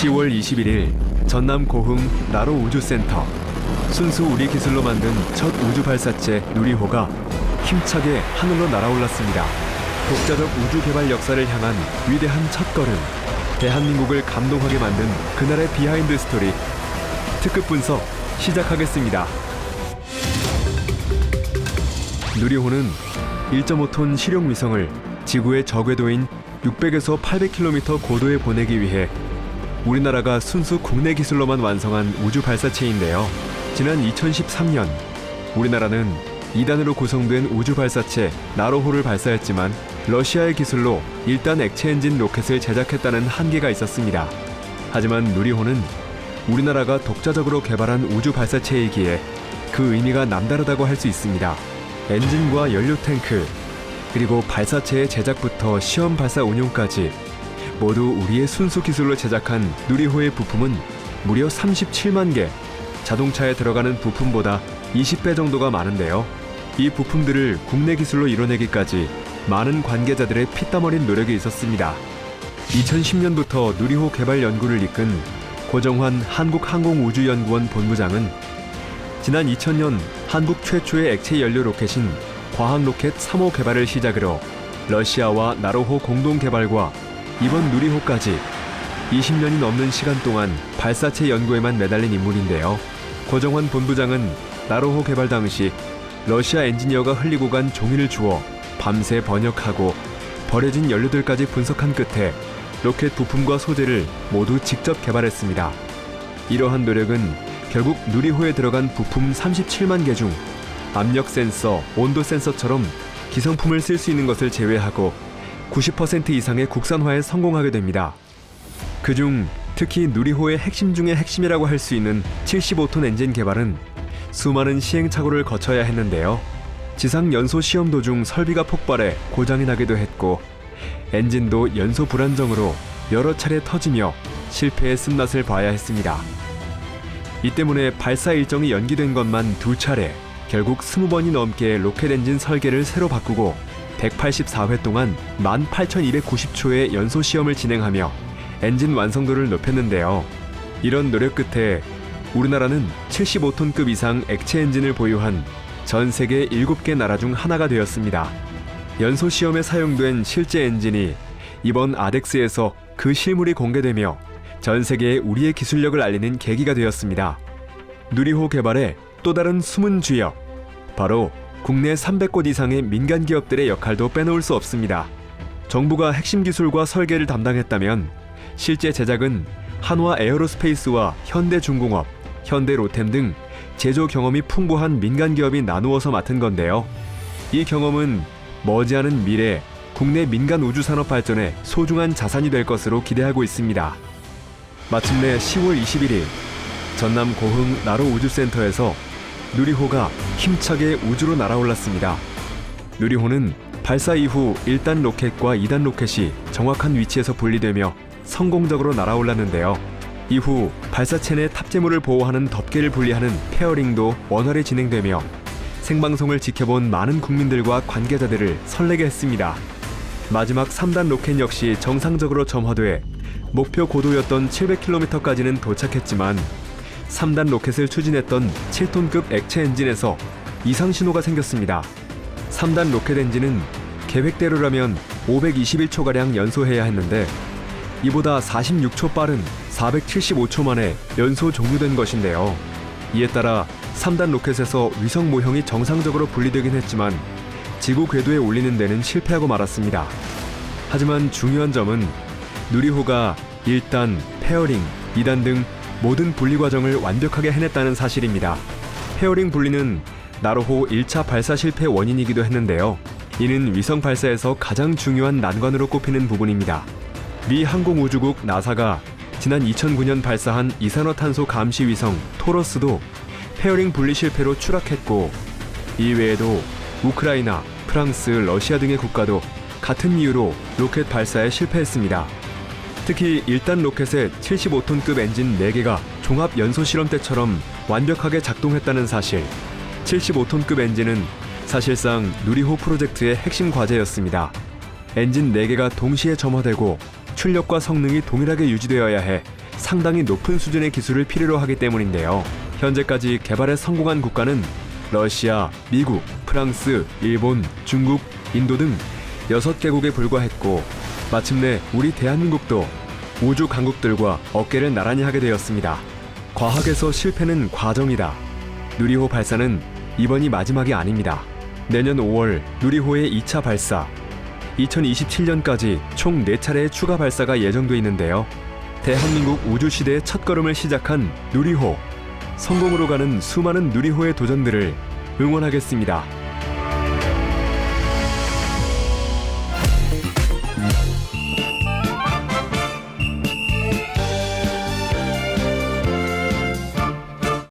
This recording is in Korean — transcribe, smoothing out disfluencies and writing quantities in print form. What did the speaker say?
10월 21일 전남 고흥 나로 우주센터. 순수 우리 기술로 만든 첫 우주 발사체 누리호가 힘차게 하늘로 날아올랐습니다. 독자적 우주 개발 역사를 향한 위대한 첫걸음. 대한민국을 감동하게 만든 그날의 비하인드 스토리. 특급 분석 시작하겠습니다. 누리호는 1.5톤 실용 위성을 지구의 저궤도인 600에서 800km 고도에 보내기 위해 우리나라가 순수 국내 기술로만 완성한 우주 발사체인데요. 지난 2013년 우리나라는 2단으로 구성된 우주 발사체 나로호를 발사했지만 러시아의 기술로 1단 액체 엔진 로켓을 제작했다는 한계가 있었습니다. 하지만 누리호는 우리나라가 독자적으로 개발한 우주 발사체이기에 그 의미가 남다르다고 할 수 있습니다. 엔진과 연료 탱크, 그리고 발사체의 제작부터 시험 발사 운용까지 모두 우리의 순수 기술로 제작한 누리호의 부품은 무려 37만 개, 자동차에 들어가는 부품보다 20배 정도가 많은데요. 이 부품들을 국내 기술로 이뤄내기까지 많은 관계자들의 피땀 어린 노력이 있었습니다. 2010년부터 누리호 개발 연구를 이끈 고정환 한국항공우주연구원 본부장은 지난 2000년 한국 최초의 액체 연료 로켓인 과학로켓 3호 개발을 시작으로 러시아와 나로호 공동 개발과 이번 누리호까지 20년이 넘는 시간 동안 발사체 연구에만 매달린 인물인데요. 고정환 본부장은 나로호 개발 당시 러시아 엔지니어가 흘리고 간 종이를 주워 밤새 번역하고 버려진 연료들까지 분석한 끝에 로켓 부품과 소재를 모두 직접 개발했습니다. 이러한 노력은 결국 누리호에 들어간 부품 37만 개 중 압력 센서, 온도 센서처럼 기성품을 쓸 수 있는 것을 제외하고 90% 이상의 국산화에 성공하게 됩니다. 그중 특히 누리호의 핵심 중의 핵심이라고 할 수 있는 75톤 엔진 개발은 수많은 시행착오를 거쳐야 했는데요. 지상 연소 시험 도중 설비가 폭발해 고장이 나기도 했고 엔진도 연소 불안정으로 여러 차례 터지며 실패의 쓴맛을 봐야 했습니다. 이 때문에 발사 일정이 연기된 것만 2차례, 결국 20번이 넘게 로켓 엔진 설계를 새로 바꾸고 184회 동안 18,290초의 연소 시험을 진행하며 엔진 완성도를 높였는데요. 이런 노력 끝에 우리나라는 75톤급 이상 액체 엔진을 보유한 전 세계 7개 나라 중 하나가 되었습니다. 연소 시험에 사용된 실제 엔진이 이번 아덱스에서 그 실물이 공개되며 전 세계에 우리의 기술력을 알리는 계기가 되었습니다. 누리호 개발의 또 다른 숨은 주역, 바로 국내 300곳 이상의 민간 기업들의 역할도 빼놓을 수 없습니다. 정부가 핵심 기술과 설계를 담당했다면 실제 제작은 한화 에어로스페이스와 현대중공업, 현대로템 등 제조 경험이 풍부한 민간 기업이 나누어서 맡은 건데요. 이 경험은 머지않은 미래 국내 민간 우주산업 발전에 소중한 자산이 될 것으로 기대하고 있습니다. 마침내 10월 21일 전남 고흥 나로 우주센터에서 누리호가 힘차게 우주로 날아올랐습니다. 누리호는 발사 이후 1단 로켓과 2단 로켓이 정확한 위치에서 분리되며 성공적으로 날아올랐는데요. 이후 발사체 내 탑재물을 보호하는 덮개를 분리하는 페어링도 원활히 진행되며 생방송을 지켜본 많은 국민들과 관계자들을 설레게 했습니다. 마지막 3단 로켓 역시 정상적으로 점화돼 목표 고도였던 700km까지는 도착했지만 3단 로켓을 추진했던 7톤급 액체 엔진에서 이상 신호가 생겼습니다. 3단 로켓 엔진은 계획대로라면 521초가량 연소해야 했는데 이보다 46초 빠른 475초 만에 연소 종료된 것인데요. 이에 따라 3단 로켓에서 위성 모형이 정상적으로 분리되긴 했지만 지구 궤도에 올리는 데는 실패하고 말았습니다. 하지만 중요한 점은 누리호가 1단, 페어링, 2단 등 모든 분리 과정을 완벽하게 해냈다는 사실입니다. 페어링 분리는 나로호 1차 발사 실패 원인이기도 했는데요. 이는 위성 발사에서 가장 중요한 난관으로 꼽히는 부분입니다. 미 항공우주국 나사가 지난 2009년 발사한 이산화탄소 감시 위성 토러스도 페어링 분리 실패로 추락했고 이외에도 우크라이나, 프랑스, 러시아 등의 국가도 같은 이유로 로켓 발사에 실패했습니다. 특히 1단 로켓의 75톤급 엔진 4개가 종합 연소 실험 때처럼 완벽하게 작동했다는 사실. 75톤급 엔진은 사실상 누리호 프로젝트의 핵심 과제였습니다. 엔진 4개가 동시에 점화되고 출력과 성능이 동일하게 유지되어야 해 상당히 높은 수준의 기술을 필요로 하기 때문인데요. 현재까지 개발에 성공한 국가는 러시아, 미국, 프랑스, 일본, 중국, 인도 등 6개국에 불과했고, 마침내 우리 대한민국도 우주 강국들과 어깨를 나란히 하게 되었습니다. 과학에서 실패는 과정이다. 누리호 발사는 이번이 마지막이 아닙니다. 내년 5월 누리호의 2차 발사, 2027년까지 총 4차례의 추가 발사가 예정돼 있는데요. 대한민국 우주시대의 첫걸음을 시작한 누리호, 성공으로 가는 수많은 누리호의 도전들을 응원하겠습니다.